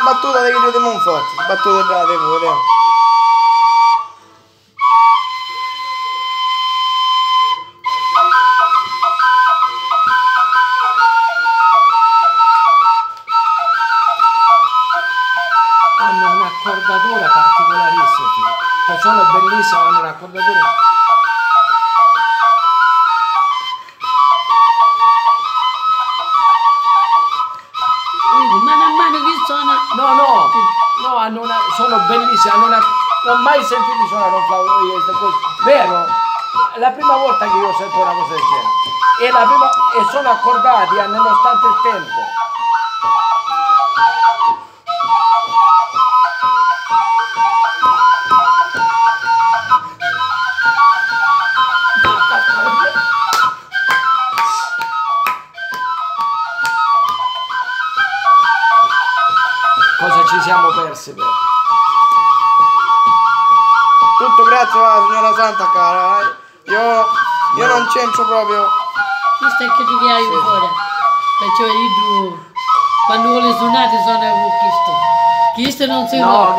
battuta di Chirio di Monforte, battuta da tipo, vediamo. Hanno un'accordatura particolarissima, sono bellissime, hanno un'accordatura. Mano a mano che suona. No, sono bellissime, non ho mai sentito suonare un flauto io queste cose. Vero? È la prima volta che io sento una cosa del genere. E sono accordati nonostante il tempo. Cosa ci siamo persi? Tutto grazie alla signora Santa cara. Io non c'entro proprio. Questo è che ti viene fuori. Perciò io quando vuole suonare suona con questo. Questo non si può.